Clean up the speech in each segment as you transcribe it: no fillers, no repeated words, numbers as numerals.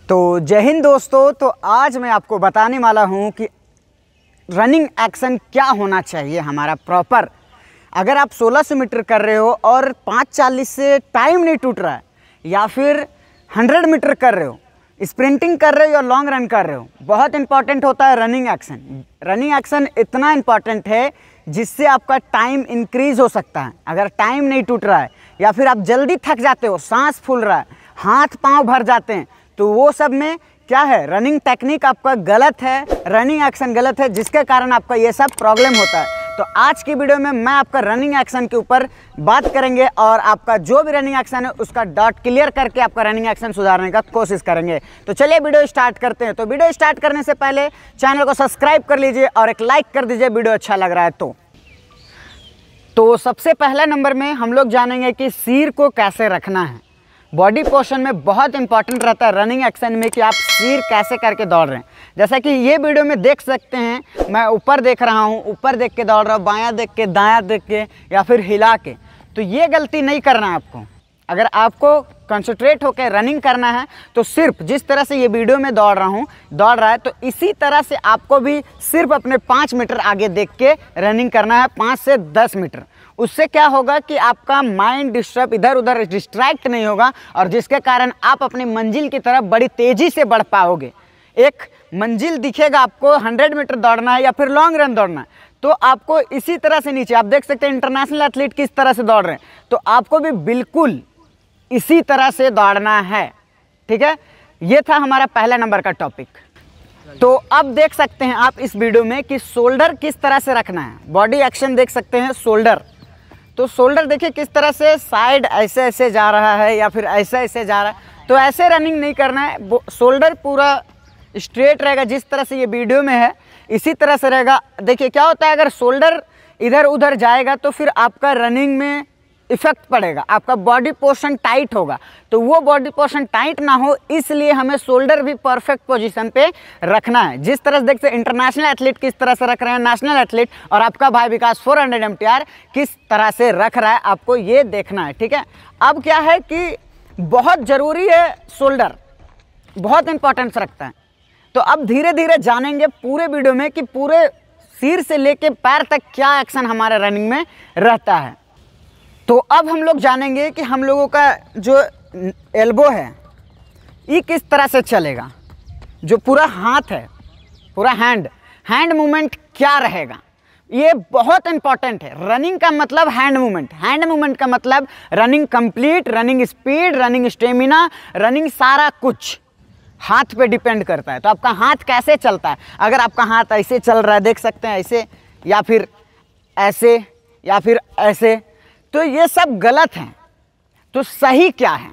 तो जय हिंद दोस्तों। तो आज मैं आपको बताने वाला हूं कि रनिंग एक्शन क्या होना चाहिए हमारा प्रॉपर। अगर आप 1600 मीटर कर रहे हो और 5:40 से टाइम नहीं टूट रहा है, या फिर 100 मीटर कर रहे हो, स्प्रिंटिंग कर रहे हो या लॉन्ग रन कर रहे हो, बहुत इंपॉर्टेंट होता है रनिंग एक्शन। रनिंग एक्शन इतना इंपॉर्टेंट है जिससे आपका टाइम इंक्रीज़ हो सकता है। अगर टाइम नहीं टूट रहा है या फिर आप जल्दी थक जाते हो, सांस फूल रहा है, हाथ पांव भर जाते हैं, तो वो सब में क्या है, रनिंग टेक्निक आपका गलत है, रनिंग एक्शन गलत है, जिसके कारण आपका ये सब प्रॉब्लम होता है। तो आज की वीडियो में मैं आपका रनिंग एक्शन के ऊपर बात करेंगे और आपका जो भी रनिंग एक्शन है उसका डॉट क्लियर करके आपका रनिंग एक्शन सुधारने का कोशिश करेंगे। तो चलिए वीडियो स्टार्ट करते हैं। तो वीडियो स्टार्ट करने से पहले चैनल को सब्सक्राइब कर लीजिए और एक लाइक कर दीजिए वीडियो अच्छा लग रहा है तो सबसे पहला नंबर में हम लोग जानेंगे कि सिर को कैसे रखना है। बॉडी पोर्शन में बहुत इंपॉर्टेंट रहता है रनिंग एक्शन में कि आप सिर कैसे करके दौड़ रहे हैं। जैसा कि ये वीडियो में देख सकते हैं, मैं ऊपर देख रहा हूँ, ऊपर देख के दौड़ रहा हूँ, बायां देख के, दायां देख के या फिर हिला के। तो ये गलती नहीं करना है आपको। अगर आपको कंसंट्रेट होकर रनिंग करना है तो सिर्फ जिस तरह से ये वीडियो में दौड़ रहा है, तो इसी तरह से आपको भी सिर्फ अपने 5 मीटर आगे देख के रनिंग करना है, 5 से 10 मीटर। उससे क्या होगा कि आपका माइंड डिस्टर्ब, इधर उधर डिस्ट्रैक्ट नहीं होगा और जिसके कारण आप अपनी मंजिल की तरफ बड़ी तेज़ी से बढ़ पाओगे। एक मंजिल दिखेगा आपको, 100 मीटर दौड़ना है या फिर लॉन्ग रन दौड़ना है, तो आपको इसी तरह से नीचे, आप देख सकते हैं इंटरनेशनल एथलीट किस तरह से दौड़ रहे हैं, तो आपको भी बिल्कुल इसी तरह से दौड़ना है। ठीक है, ये था हमारा पहला नंबर का टॉपिक। तो अब देख सकते हैं आप इस वीडियो में कि शोल्डर किस तरह से रखना है। बॉडी एक्शन देख सकते हैं, शोल्डर। तो शोल्डर देखिए किस तरह से साइड ऐसे ऐसे जा रहा है या फिर ऐसे ऐसे जा रहा है, तो ऐसे रनिंग नहीं करना है। शोल्डर पूरा स्ट्रेट रहेगा, जिस तरह से ये वीडियो में है इसी तरह से रहेगा। देखिए क्या होता है, अगर शोल्डर इधर उधर जाएगा तो फिर आपका रनिंग में इफेक्ट पड़ेगा, आपका बॉडी पोर्शन टाइट होगा। तो वो बॉडी पोर्शन टाइट ना हो, इसलिए हमें शोल्डर भी परफेक्ट पोजीशन पे रखना है। जिस तरह से देखते हैं इंटरनेशनल एथलीट किस तरह से रख रहे हैं, नेशनल एथलीट, और आपका भाई विकास 400 MTR किस तरह से रख रहा है, आपको ये देखना है। ठीक है, अब क्या है कि बहुत ज़रूरी है, शोल्डर बहुत इंपॉर्टेंस रखता है। तो अब धीरे धीरे जानेंगे पूरे वीडियो में कि पूरे सिर से लेके पैर तक क्या एक्शन हमारे रनिंग में रहता है। तो अब हम लोग जानेंगे कि हम लोगों का जो एल्बो है ये किस तरह से चलेगा, जो पूरा हाथ है, पूरा हैंड मूवमेंट क्या रहेगा। ये बहुत इंपॉर्टेंट है। रनिंग का मतलब हैंड मूवमेंट का मतलब running complete, running speed, running stamina, running सारा कुछ हाथ पे डिपेंड करता है। तो आपका हाथ कैसे चलता है, अगर आपका हाथ ऐसे चल रहा है, देख सकते हैं ऐसे, या फिर ऐसे, या फिर ऐसे, तो ये सब गलत हैं। तो सही क्या है,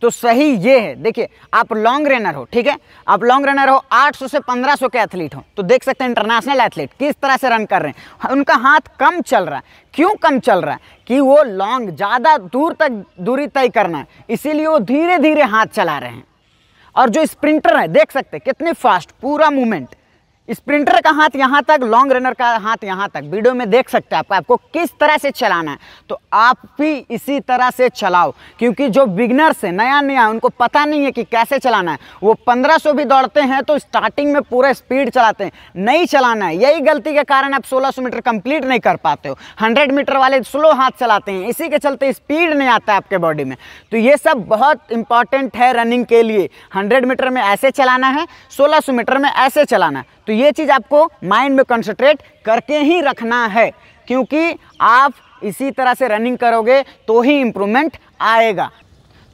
तो सही ये है। देखिए आप लॉन्ग रनर हो, ठीक है, आप लॉन्ग रनर हो, 800 से 1500 के एथलीट हो, तो देख सकते हैं इंटरनेशनल एथलीट किस तरह से रन कर रहे हैं। उनका हाथ कम चल रहा है। क्यों कम चल रहा है, कि वो लॉन्ग ज़्यादा दूर तक दूरी तय करना है, इसीलिए वो धीरे धीरे हाथ चला रहे हैं। और जो स्प्रिंटर है देख सकते हैं कितनी फास्ट पूरा मूवमेंट, स्प्रिंटर का हाथ यहाँ तक, लॉन्ग रनर का हाथ यहाँ तक, वीडियो में देख सकते हैं आपको किस तरह से चलाना है। तो आप भी इसी तरह से चलाओ, क्योंकि जो बिगनर्स है, नया उनको पता नहीं है कि कैसे चलाना है। वो 1500 भी दौड़ते हैं तो स्टार्टिंग में पूरा स्पीड चलाते हैं, नहीं चलाना है। यही गलती के कारण आप 1600 मीटर कंप्लीट नहीं कर पाते हो। 100 मीटर वाले स्लो हाथ चलाते हैं, इसी के चलते स्पीड नहीं आता है आपके बॉडी में। तो ये सब बहुत इंपॉर्टेंट है रनिंग के लिए। 100 मीटर में ऐसे चलाना है, 1600 मीटर में ऐसे चलाना है। तो ये चीज़ आपको माइंड में कंसंट्रेट करके ही रखना है, क्योंकि आप इसी तरह से रनिंग करोगे तो ही इम्प्रूवमेंट आएगा।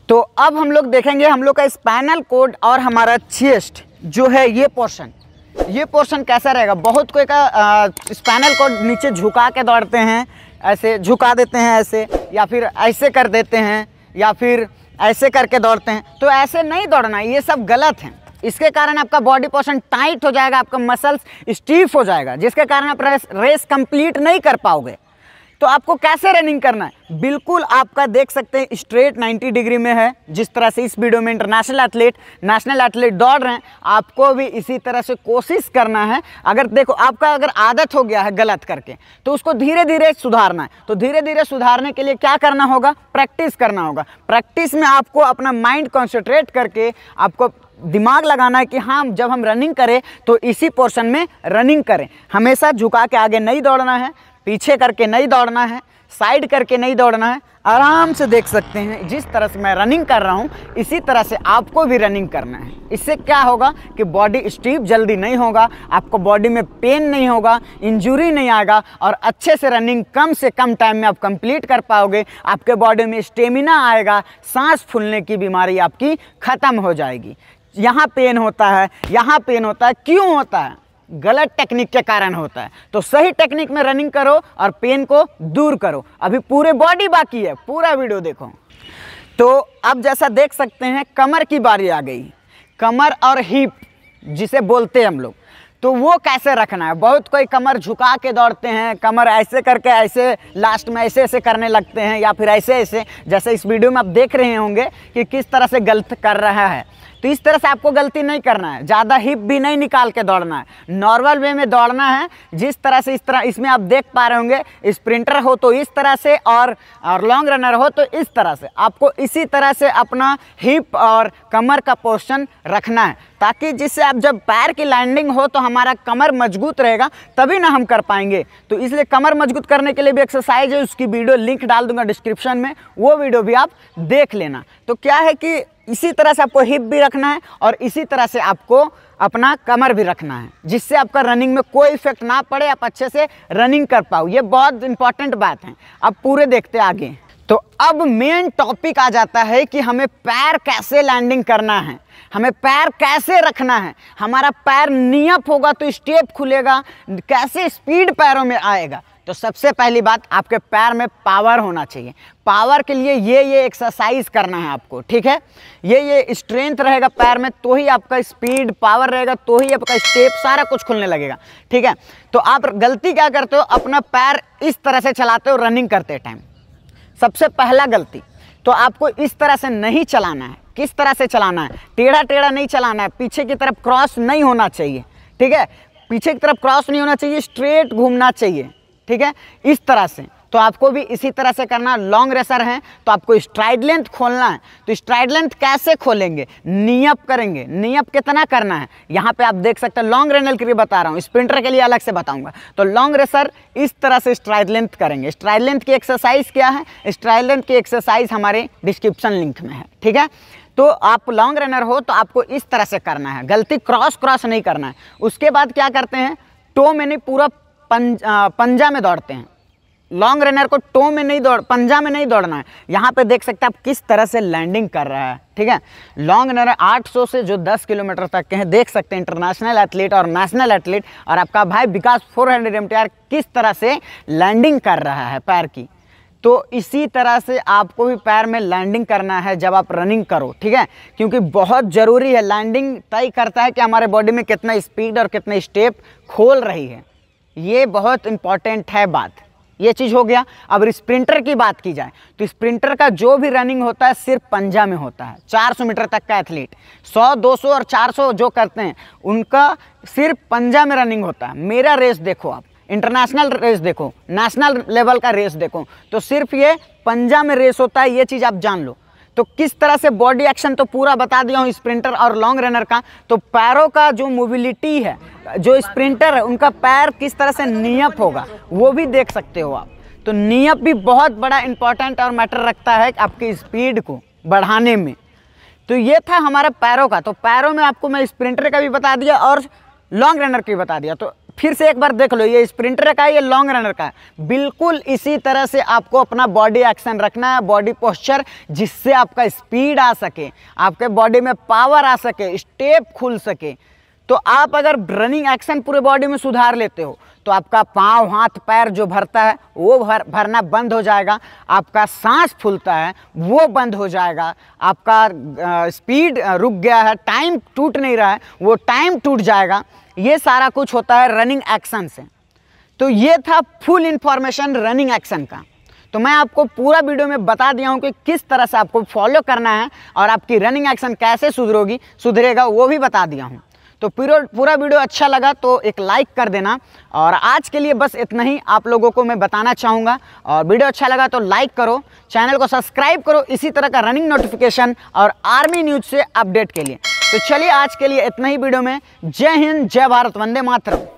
तो अब हम लोग देखेंगे हम लोग का स्पाइनल कॉर्ड और हमारा चेस्ट जो है, ये पोर्शन कैसा रहेगा। बहुत कोई का स्पाइनल कॉर्ड नीचे झुका के दौड़ते हैं, ऐसे झुका देते हैं ऐसे, या फिर ऐसे कर देते हैं, या फिर ऐसे करके दौड़ते हैं। तो ऐसे नहीं दौड़ना, ये सब गलत है। इसके कारण आपका बॉडी पोर्शन टाइट हो जाएगा, आपका मसल्स स्टीफ हो जाएगा, जिसके कारण आप रेस कंप्लीट नहीं कर पाओगे। तो आपको कैसे रनिंग करना है, बिल्कुल आपका देख सकते हैं स्ट्रेट 90 डिग्री में है। जिस तरह से इस वीडियो में इंटरनेशनल एथलीट दौड़ रहे हैं, आपको भी इसी तरह से कोशिश करना है। अगर देखो आपका अगर आदत हो गया है गलत करके, तो उसको धीरे धीरे सुधारना है। तो धीरे धीरे सुधारने के लिए क्या करना होगा, प्रैक्टिस करना होगा। प्रैक्टिस में आपको अपना माइंड कॉन्सेंट्रेट करके आपको दिमाग लगाना है कि हाँ जब हम रनिंग करें तो इसी पोर्शन में रनिंग करें। हमेशा झुका के आगे नहीं दौड़ना है, पीछे करके नहीं दौड़ना है, साइड करके नहीं दौड़ना है। आराम से देख सकते हैं जिस तरह से मैं रनिंग कर रहा हूँ इसी तरह से आपको भी रनिंग करना है। इससे क्या होगा कि बॉडी स्टीफ जल्दी नहीं होगा, आपको बॉडी में पेन नहीं होगा, इंजरी नहीं आएगा और अच्छे से रनिंग कम से कम टाइम में आप कंप्लीट कर पाओगे। आपके बॉडी में स्टेमिना आएगा, सांस फूलने की बीमारी आपकी ख़त्म हो जाएगी। यहाँ पेन होता है, यहाँ पेन होता है, क्यों होता है? गलत टेक्निक के कारण होता है। तो सही टेक्निक में रनिंग करो और पेन को दूर करो। अभी पूरे बॉडी बाकी है, पूरा वीडियो देखो। तो अब जैसा देख सकते हैं कमर की बारी आ गई। कमर और हिप जिसे बोलते हैं हम लोग, तो वो कैसे रखना है। बहुत कोई कमर झुका के दौड़ते हैं, कमर ऐसे करके ऐसे लास्ट में ऐसे ऐसे करने लगते हैं या फिर ऐसे ऐसे, जैसे इस वीडियो में आप देख रहे होंगे कि किस तरह से गलत कर रहा है। तो इस तरह से आपको गलती नहीं करना है। ज़्यादा हिप भी नहीं निकाल के दौड़ना है, नॉर्मल वे में दौड़ना है। जिस तरह से इस तरह इसमें आप देख पा रहे होंगे, स्प्रिंटर हो तो इस तरह से और लॉन्ग रनर हो तो इस तरह से। आपको इसी तरह से अपना हिप और कमर का पोर्शन रखना है, ताकि जिससे आप जब पैर की लैंडिंग हो तो हमारा कमर मजबूत रहेगा, तभी ना हम कर पाएंगे। तो इसलिए कमर मजबूत करने के लिए भी एक्सरसाइज है, उसकी वीडियो लिंक डाल दूंगा डिस्क्रिप्शन में, वो वीडियो भी आप देख लेना। तो क्या है कि इसी तरह से आपको हिप भी रखना है और इसी तरह से आपको अपना कमर भी रखना है, जिससे आपका रनिंग में कोई इफेक्ट ना पड़े, आप अच्छे से रनिंग कर पाओ। ये बहुत इंपॉर्टेंट बात है। अब पूरे देखते आगे। तो अब मेन टॉपिक आ जाता है कि हमें पैर कैसे लैंडिंग करना है, हमें पैर कैसे रखना है। हमारा पैर नियप होगा तो स्टेप खुलेगा, कैसे स्पीड पैरों में आएगा। तो सबसे पहली बात, आपके पैर में पावर होना चाहिए। पावर के लिए ये एक्सरसाइज करना है आपको, ठीक है। ये स्ट्रेंथ रहेगा पैर में तो ही आपका स्पीड, पावर रहेगा तो ही आपका स्टेप सारा कुछ खुलने लगेगा, ठीक है। तो आप गलती क्या करते हो, अपना पैर इस तरह से चलाते हो रनिंग करते टाइम। सबसे पहला गलती, तो आपको इस तरह से नहीं चलाना है। किस तरह से चलाना है? टेढ़ा टेढ़ा नहीं चलाना है, पीछे की तरफ क्रॉस नहीं होना चाहिए, ठीक है। पीछे की तरफ क्रॉस नहीं होना चाहिए, स्ट्रेट घूमना चाहिए, ठीक है, इस तरह से। तो आपको भी इसी तरह से करना। लॉन्ग रेसर हैं तो आपको स्ट्राइड लेंथ खोलना है। तो स्ट्राइड लेंथ कैसे खोलेंगे? नियप करेंगे। नियप कितना करना है यहाँ पे आप देख सकते हैं। लॉन्ग रनर के लिए बता रहा हूँ, स्प्रिंटर के लिए अलग से बताऊंगा। तो लॉन्ग रेसर इस तरह से स्ट्राइड लेंथ करेंगे। स्ट्राइड लेंथ की एक्सरसाइज क्या है? स्ट्राइड लेंथ की एक्सरसाइज हमारे डिस्क्रिप्शन लिंक में है, ठीक है। तो आप लॉन्ग रनर हो तो आपको इस तरह से करना है, गलती क्रॉस नहीं करना है। उसके बाद क्या करते हैं, टो में नहीं, पूरा पंजा में दौड़ते हैं। लॉन्ग रनर को टो में नहीं पंजा में नहीं दौड़ना है। यहाँ पे देख सकते हैं आप किस तरह से लैंडिंग कर रहा है, ठीक है। लॉन्ग रनर 800 से जो 10 किलोमीटर तक के हैं, देख सकते हैं इंटरनेशनल एथलीट और नेशनल एथलीट। और आपका भाई विकास 400 MTR किस तरह से लैंडिंग कर रहा है पैर की। तो इसी तरह से आपको भी पैर में लैंडिंग करना है जब आप रनिंग करो, ठीक है। क्योंकि बहुत ज़रूरी है, लैंडिंग तय करता है कि हमारे बॉडी में कितना स्पीड और कितना स्टेप खोल रही है। ये बहुत इंपॉर्टेंट है बात। ये चीज़ हो गया। अब स्प्रिंटर की बात की जाए तो स्प्रिंटर का जो भी रनिंग होता है सिर्फ पंजा में होता है। 400 मीटर तक का एथलीट 100, 200 और 400 जो करते हैं उनका सिर्फ पंजा में रनिंग होता है। मेरा रेस देखो आप, इंटरनेशनल रेस देखो, नेशनल लेवल का रेस देखो, तो सिर्फ ये पंजा में रेस होता है। ये चीज़ आप जान लो। तो किस तरह से बॉडी एक्शन तो पूरा बता दिया हूँ स्प्रिंटर और लॉन्ग रनर का। तो पैरों का जो मोबिलिटी है, जो स्प्रिंटर है उनका पैर किस तरह से नियप होगा वो भी देख सकते हो आप। तो नियप भी बहुत बड़ा इंपॉर्टेंट और मैटर रखता है आपकी स्पीड को बढ़ाने में। तो ये था हमारा पैरों का। तो पैरों में आपको मैं स्प्रिंटर का भी बता दिया और लॉन्ग रनर का भी बता दिया। तो फिर से एक बार देख लो, ये स्प्रिंटर का है, ये लॉन्ग रनर का है। बिल्कुल इसी तरह से आपको अपना बॉडी एक्शन रखना है, बॉडी पोस्चर, जिससे आपका स्पीड आ सके, आपके बॉडी में पावर आ सके, स्टेप खुल सके। तो आप अगर रनिंग एक्शन पूरे बॉडी में सुधार लेते हो तो आपका पाँव, हाथ, पैर जो भरता है वो भरना बंद हो जाएगा। आपका सांस फूलता है वो बंद हो जाएगा। आपका स्पीड रुक गया है, टाइम टूट नहीं रहा है, वो टाइम टूट जाएगा। ये सारा कुछ होता है रनिंग एक्शन से। तो ये था फुल इंफॉर्मेशन रनिंग एक्शन का। तो मैं आपको पूरा वीडियो में बता दिया हूँ कि किस तरह से आपको फॉलो करना है और आपकी रनिंग एक्शन कैसे सुधरेगा वो भी बता दिया हूँ। तो पूरा वीडियो अच्छा लगा तो एक लाइक कर देना। और आज के लिए बस इतना ही आप लोगों को मैं बताना चाहूँगा। और वीडियो अच्छा लगा तो लाइक करो, चैनल को सब्सक्राइब करो इसी तरह का रनिंग नोटिफिकेशन और आर्मी न्यूज़ से अपडेट के लिए। तो चलिए आज के लिए इतना ही वीडियो में। जय हिंद, जय भारत, वंदे मातरम।